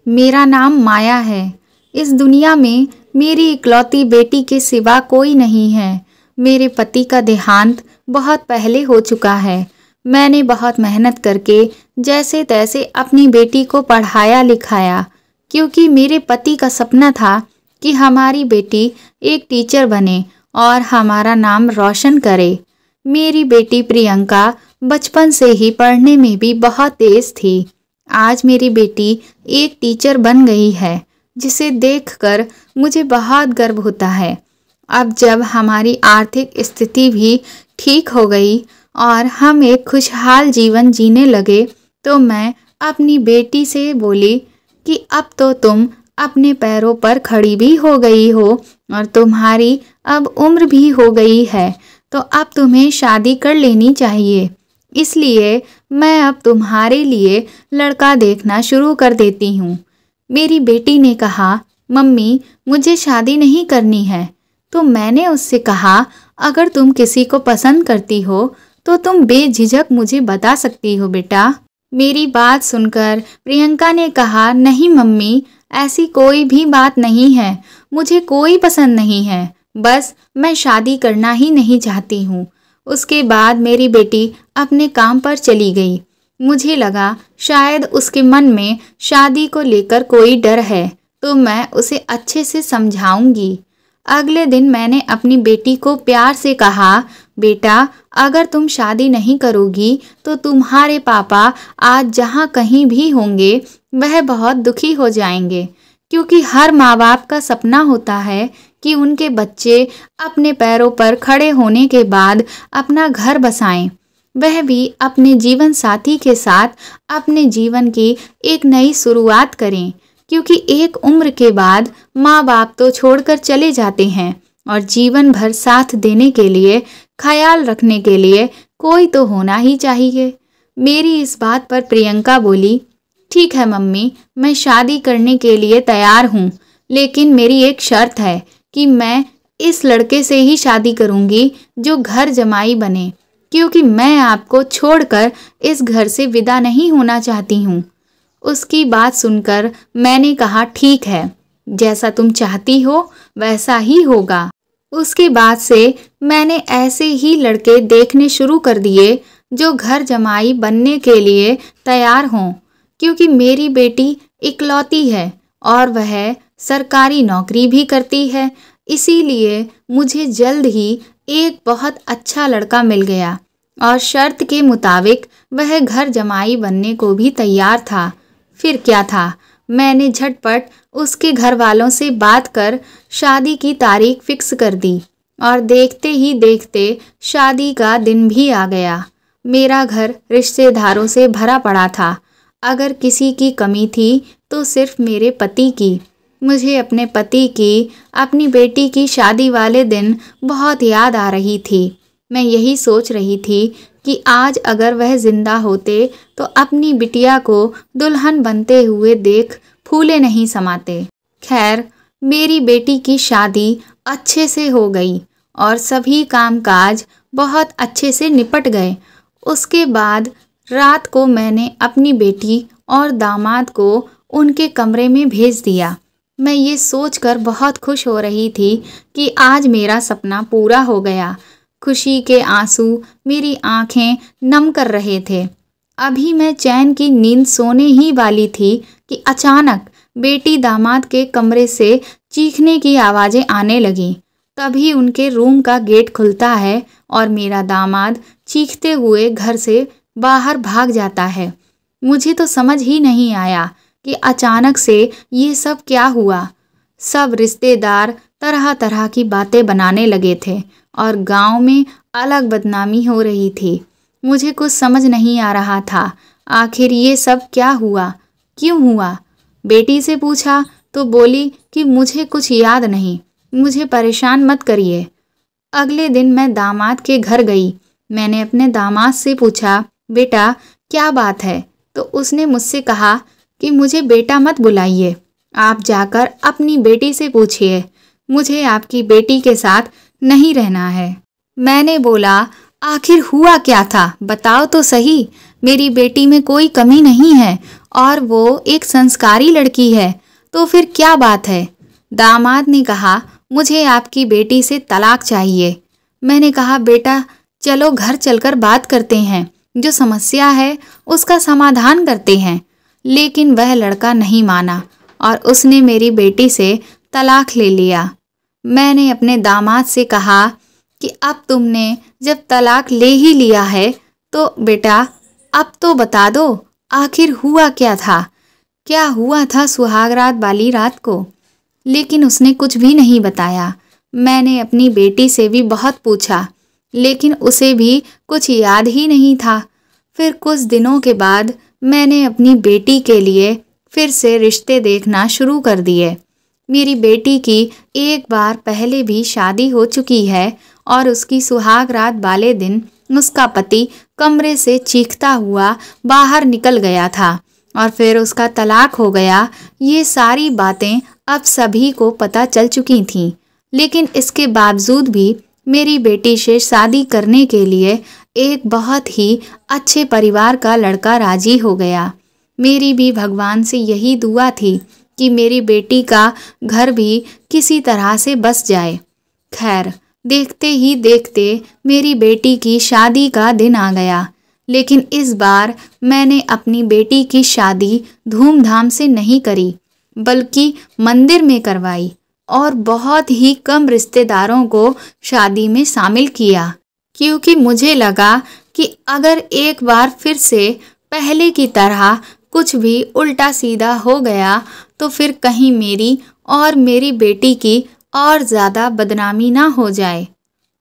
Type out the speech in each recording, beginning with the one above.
मेरा नाम माया है। इस दुनिया में मेरी इकलौती बेटी के सिवा कोई नहीं है। मेरे पति का देहांत बहुत पहले हो चुका है। मैंने बहुत मेहनत करके जैसे तैसे अपनी बेटी को पढ़ाया लिखाया, क्योंकि मेरे पति का सपना था कि हमारी बेटी एक टीचर बने और हमारा नाम रोशन करे। मेरी बेटी प्रियंका बचपन से ही पढ़ने में भी बहुत तेज थी। आज मेरी बेटी एक टीचर बन गई है, जिसे देखकर मुझे बहुत गर्व होता है। अब जब हमारी आर्थिक स्थिति भी ठीक हो गई और हम एक खुशहाल जीवन जीने लगे, तो मैं अपनी बेटी से बोली कि अब तो तुम अपने पैरों पर खड़ी भी हो गई हो और तुम्हारी अब उम्र भी हो गई है, तो अब तुम्हें शादी कर लेनी चाहिए। इसलिए मैं अब तुम्हारे लिए लड़का देखना शुरू कर देती हूँ। मेरी बेटी ने कहा, मम्मी मुझे शादी नहीं करनी है। तो मैंने उससे कहा, अगर तुम किसी को पसंद करती हो तो तुम बेझिझक मुझे बता सकती हो बेटा। मेरी बात सुनकर प्रियंका ने कहा, नहीं मम्मी, ऐसी कोई भी बात नहीं है। मुझे कोई पसंद नहीं है, बस मैं शादी करना ही नहीं चाहती हूँ। उसके बाद मेरी बेटी अपने काम पर चली गई। मुझे लगा शायद उसके मन में शादी को लेकर कोई डर है, तो मैं उसे अच्छे से समझाऊंगी। अगले दिन मैंने अपनी बेटी को प्यार से कहा, बेटा अगर तुम शादी नहीं करोगी तो तुम्हारे पापा आज जहाँ कहीं भी होंगे वह बहुत दुखी हो जाएंगे, क्योंकि हर माँ बाप का सपना होता है कि उनके बच्चे अपने पैरों पर खड़े होने के बाद अपना घर बसाएं, वह भी अपने जीवन साथी के साथ अपने जीवन की एक नई शुरुआत करें, क्योंकि एक उम्र के बाद माँ बाप तो छोड़कर चले जाते हैं और जीवन भर साथ देने के लिए, ख्याल रखने के लिए कोई तो होना ही चाहिए। मेरी इस बात पर प्रियंका बोली, ठीक है मम्मी, मैं शादी करने के लिए तैयार हूँ, लेकिन मेरी एक शर्त है कि मैं इस लड़के से ही शादी करूँगी जो घर जमाई बने, क्योंकि मैं आपको छोड़कर इस घर से विदा नहीं होना चाहती हूँ। उसकी बात सुनकर मैंने कहा, ठीक है, जैसा तुम चाहती हो वैसा ही होगा। उसके बाद से मैंने ऐसे ही लड़के देखने शुरू कर दिए जो घर जमाई बनने के लिए तैयार हों, क्योंकि मेरी बेटी इकलौती है और वह सरकारी नौकरी भी करती है। इसीलिए मुझे जल्द ही एक बहुत अच्छा लड़का मिल गया और शर्त के मुताबिक वह घर जमाई बनने को भी तैयार था। फिर क्या था, मैंने झटपट उसके घर वालों से बात कर शादी की तारीख फिक्स कर दी और देखते ही देखते शादी का दिन भी आ गया। मेरा घर रिश्तेदारों से भरा पड़ा था। अगर किसी की कमी थी तो सिर्फ मेरे पति की। मुझे अपने पति की अपनी बेटी की शादी वाले दिन बहुत याद आ रही थी। मैं यही सोच रही थी कि आज अगर वह जिंदा होते तो अपनी बिटिया को दुल्हन बनते हुए देख फूले नहीं समाते। खैर, मेरी बेटी की शादी अच्छे से हो गई और सभी कामकाज बहुत अच्छे से निपट गए। उसके बाद रात को मैंने अपनी बेटी और दामाद को उनके कमरे में भेज दिया। मैं ये सोचकर बहुत खुश हो रही थी कि आज मेरा सपना पूरा हो गया। खुशी के आंसू मेरी आंखें नम कर रहे थे। अभी मैं चैन की नींद सोने ही वाली थी कि अचानक बेटी दामाद के कमरे से चीखने की आवाज़ें आने लगीं। तभी उनके रूम का गेट खुलता है और मेरा दामाद चीखते हुए घर से बाहर भाग जाता है। मुझे तो समझ ही नहीं आया कि अचानक से ये सब क्या हुआ। सब रिश्तेदार तरह तरह की बातें बनाने लगे थे और गांव में अलग बदनामी हो रही थी। मुझे कुछ समझ नहीं आ रहा था, आखिर ये सब क्या हुआ, क्यों हुआ। बेटी से पूछा तो बोली कि मुझे कुछ याद नहीं, मुझे परेशान मत करिए। अगले दिन मैं दामाद के घर गई। मैंने अपने दामाद से पूछा, बेटा क्या बात है? तो उसने मुझसे कहा कि मुझे बेटा मत बुलाइए, आप जाकर अपनी बेटी से पूछिए, मुझे आपकी बेटी के साथ नहीं रहना है। मैंने बोला, आखिर हुआ क्या था, बताओ तो सही। मेरी बेटी में कोई कमी नहीं है और वो एक संस्कारी लड़की है, तो फिर क्या बात है? दामाद ने कहा, मुझे आपकी बेटी से तलाक चाहिए। मैंने कहा, बेटा चलो घर चलकर बात करते हैं, जो समस्या है उसका समाधान करते हैं। लेकिन वह लड़का नहीं माना और उसने मेरी बेटी से तलाक ले लिया। मैंने अपने दामाद से कहा कि अब तुमने जब तलाक ले ही लिया है तो बेटा अब तो बता दो, आखिर हुआ क्या था? क्या हुआ था सुहागरात वाली रात को? लेकिन उसने कुछ भी नहीं बताया। मैंने अपनी बेटी से भी बहुत पूछा, लेकिन उसे भी कुछ याद ही नहीं था। फिर कुछ दिनों के बाद मैंने अपनी बेटी के लिए फिर से रिश्ते देखना शुरू कर दिए। मेरी बेटी की एक बार पहले भी शादी हो चुकी है और उसकी सुहाग रात वाले दिन उसका पति कमरे से चीखता हुआ बाहर निकल गया था और फिर उसका तलाक हो गया। ये सारी बातें अब सभी को पता चल चुकी थीं, लेकिन इसके बावजूद भी मेरी बेटी से शादी करने के लिए एक बहुत ही अच्छे परिवार का लड़का राजी हो गया। मेरी भी भगवान से यही दुआ थी कि मेरी बेटी का घर भी किसी तरह से बस जाए। खैर, देखते ही देखते मेरी बेटी की शादी का दिन आ गया, लेकिन इस बार मैंने अपनी बेटी की शादी धूमधाम से नहीं करी, बल्कि मंदिर में करवाई और बहुत ही कम रिश्तेदारों को शादी में शामिल किया, क्योंकि मुझे लगा कि अगर एक बार फिर से पहले की तरह कुछ भी उल्टा सीधा हो गया तो फिर कहीं मेरी और मेरी बेटी की और ज़्यादा बदनामी ना हो जाए।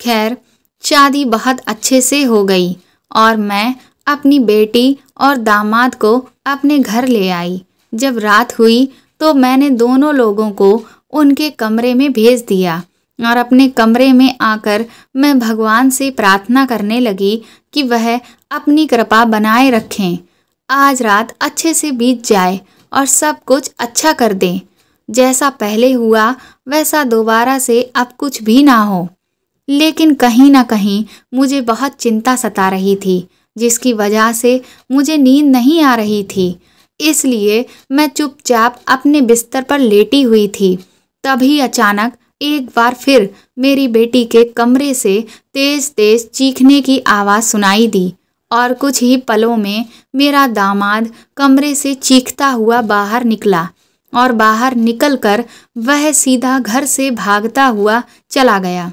खैर, शादी बहुत अच्छे से हो गई और मैं अपनी बेटी और दामाद को अपने घर ले आई। जब रात हुई तो मैंने दोनों लोगों को उनके कमरे में भेज दिया और अपने कमरे में आकर मैं भगवान से प्रार्थना करने लगी कि वह अपनी कृपा बनाए रखें, आज रात अच्छे से बीत जाए और सब कुछ अच्छा कर दें। जैसा पहले हुआ वैसा दोबारा से अब कुछ भी ना हो। लेकिन कहीं ना कहीं मुझे बहुत चिंता सता रही थी, जिसकी वजह से मुझे नींद नहीं आ रही थी। इसलिए मैं चुपचाप अपने बिस्तर पर लेटी हुई थी। तभी अचानक एक बार फिर मेरी बेटी के कमरे से तेज तेज चीखने की आवाज़ सुनाई दी और कुछ ही पलों में मेरा दामाद कमरे से चीखता हुआ बाहर निकला और बाहर निकलकर वह सीधा घर से भागता हुआ चला गया।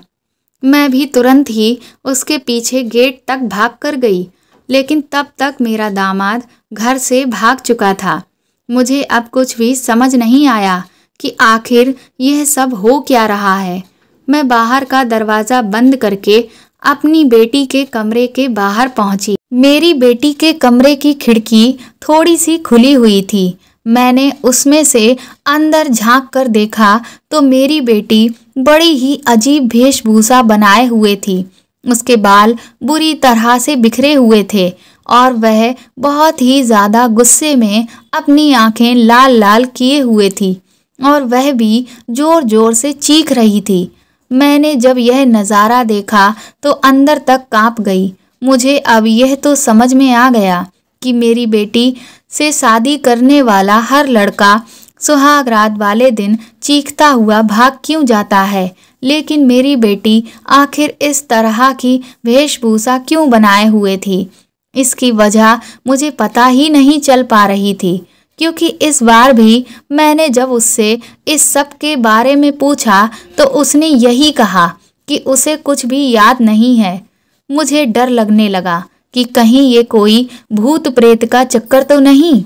मैं भी तुरंत ही उसके पीछे गेट तक भाग कर गई, लेकिन तब तक मेरा दामाद घर से भाग चुका था। मुझे अब कुछ भी समझ नहीं आया कि आखिर यह सब हो क्या रहा है। मैं बाहर का दरवाज़ा बंद करके अपनी बेटी के कमरे के बाहर पहुंची। मेरी बेटी के कमरे की खिड़की थोड़ी सी खुली हुई थी। मैंने उसमें से अंदर झांक कर देखा तो मेरी बेटी बड़ी ही अजीब वेशभूषा बनाए हुए थी। उसके बाल बुरी तरह से बिखरे हुए थे और वह बहुत ही ज़्यादा गुस्से में अपनी आंखें लाल लाल किए हुए थी और वह भी ज़ोर ज़ोर से चीख रही थी। मैंने जब यह नज़ारा देखा तो अंदर तक कांप गई। मुझे अब यह तो समझ में आ गया कि मेरी बेटी से शादी करने वाला हर लड़का सुहाग रात वाले दिन चीखता हुआ भाग क्यों जाता है, लेकिन मेरी बेटी आखिर इस तरह की वेशभूषा क्यों बनाए हुए थी। इसकी वजह मुझे पता ही नहीं चल पा रही थी, क्योंकि इस बार भी मैंने जब उससे इस सब के बारे में पूछा तो उसने यही कहा कि उसे कुछ भी याद नहीं है। मुझे डर लगने लगा कि कहीं ये कोई भूत प्रेत का चक्कर तो नहीं।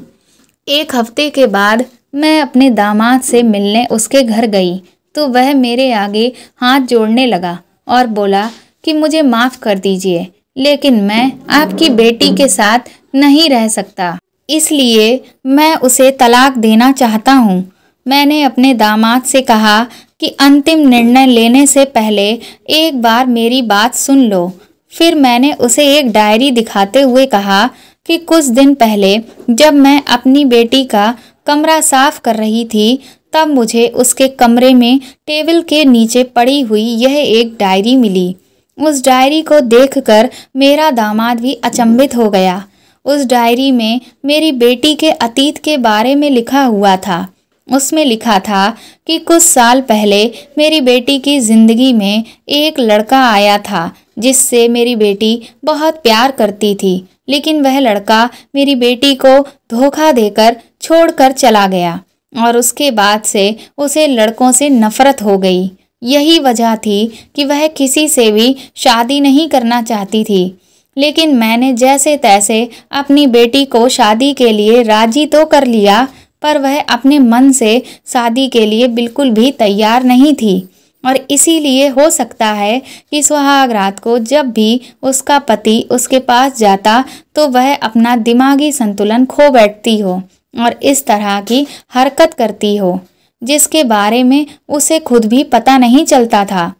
एक हफ्ते के बाद मैं अपने दामाद से मिलने उसके घर गई तो वह मेरे आगे हाथ जोड़ने लगा और बोला कि मुझे माफ़ कर दीजिए, लेकिन मैं आपकी बेटी के साथ नहीं रह सकता, इसलिए मैं उसे तलाक देना चाहता हूँ। मैंने अपने दामाद से कहा कि अंतिम निर्णय लेने से पहले एक बार मेरी बात सुन लो। फिर मैंने उसे एक डायरी दिखाते हुए कहा कि कुछ दिन पहले जब मैं अपनी बेटी का कमरा साफ कर रही थी तब मुझे उसके कमरे में टेबल के नीचे पड़ी हुई यह एक डायरी मिली। उस डायरी को देखकर मेरा दामाद भी अचंभित हो गया उस डायरी में मेरी बेटी के अतीत के बारे में लिखा हुआ था। उसमें लिखा था कि कुछ साल पहले मेरी बेटी की ज़िंदगी में एक लड़का आया था जिससे मेरी बेटी बहुत प्यार करती थी, लेकिन वह लड़का मेरी बेटी को धोखा देकर छोड़कर चला गया और उसके बाद से उसे लड़कों से नफरत हो गई। यही वजह थी कि वह किसी से भी शादी नहीं करना चाहती थी, लेकिन मैंने जैसे तैसे अपनी बेटी को शादी के लिए राजी तो कर लिया, पर वह अपने मन से शादी के लिए बिल्कुल भी तैयार नहीं थी। और इसीलिए हो सकता है कि सुहाग रात को जब भी उसका पति उसके पास जाता तो वह अपना दिमागी संतुलन खो बैठती हो और इस तरह की हरकत करती हो जिसके बारे में उसे खुद भी पता नहीं चलता था।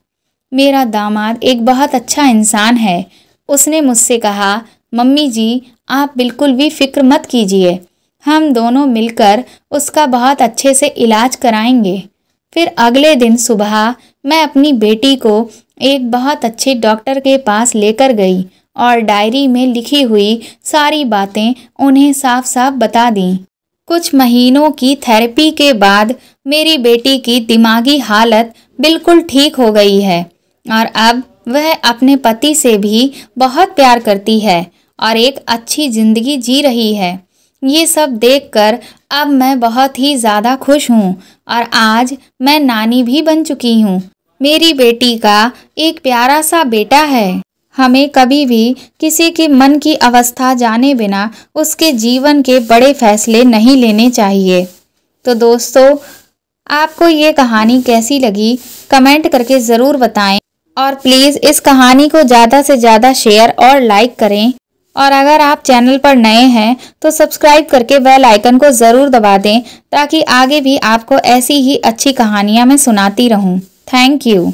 मेरा दामाद एक बहुत अच्छा इंसान है। उसने मुझसे कहा, मम्मी जी आप बिल्कुल भी फिक्र मत कीजिए, हम दोनों मिलकर उसका बहुत अच्छे से इलाज कराएंगे। फिर अगले दिन सुबह मैं अपनी बेटी को एक बहुत अच्छे डॉक्टर के पास लेकर गई और डायरी में लिखी हुई सारी बातें उन्हें साफ साफ बता दी। कुछ महीनों की थेरेपी के बाद मेरी बेटी की दिमागी हालत बिल्कुल ठीक हो गई है और अब वह अपने पति से भी बहुत प्यार करती है और एक अच्छी जिंदगी जी रही है। ये सब देखकर अब मैं बहुत ही ज़्यादा खुश हूँ और आज मैं नानी भी बन चुकी हूँ। मेरी बेटी का एक प्यारा सा बेटा है। हमें कभी भी किसी के मन की अवस्था जाने बिना उसके जीवन के बड़े फैसले नहीं लेने चाहिए। तो दोस्तों, आपको ये कहानी कैसी लगी कमेंट करके ज़रूर बताएं और प्लीज़ इस कहानी को ज़्यादा से ज़्यादा शेयर और लाइक करें। और अगर आप चैनल पर नए हैं तो सब्सक्राइब करके बेल आइकन को ज़रूर दबा दें ताकि आगे भी आपको ऐसी ही अच्छी कहानियाँ मैं सुनाती रहूँ। Thank you.